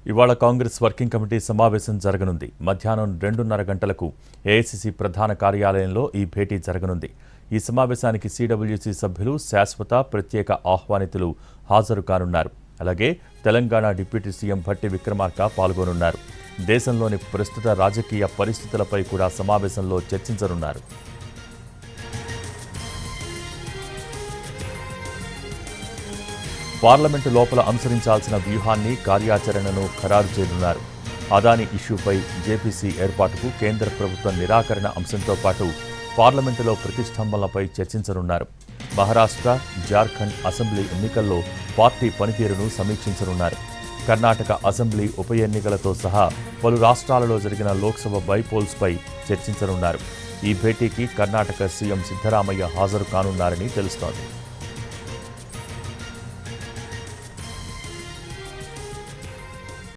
ఇవాళ Congress working committee సమావేశం జరగనుంది. మధ్యాహ్నం 2:30 గంటలకు ఏఐసీసీ ప్రధాన కార్యాలయంలో ఈ భేటీ జరగనుంది. ఈ సమావేశానికి సిడబ్ల్యూసీ సభ్యులు, శాశ్వత, ప్రత్యేక ఆహ్వానితులు హాజరు కానున్నారు. అలాగే తెలంగాణ డిప్యూటీ సీఎం భట్టి విక్రమార్క పాల్గొనున్నారు. దేశంలోని ప్రస్తుత రాజకీయ పరిస్థితులపై కూడా సమావేశంలో చర్చించనున్నారు. పార్లమెంటు లోపల అనుసరించాల్సిన వ్యూహాన్ని, కార్యాచరణను ఖరారు చేయనున్నారు. అదానీ ఇష్యూపై జేపీసీ ఏర్పాటుకు కేంద్ర ప్రభుత్వం నిరాకరణ అంశంతో పాటు పార్లమెంటులో ప్రతిష్టంభనలపై చర్చించనున్నారు. మహారాష్ట్ర, జార్ఖండ్ అసెంబ్లీ ఎన్నికల్లో పార్టీ పనితీరును సమీక్షించనున్నారు. కర్ణాటక అసెంబ్లీ ఉప ఎన్నికలతో సహా పలు రాష్ట్రాలలో జరిగిన లోక్సభ బైపోల్స్పై చర్చించనున్నారు. ఈ భేటీకి కర్ణాటక సీఎం సిద్ధరామయ్య హాజరు కానున్నారని తెలుస్తోంది.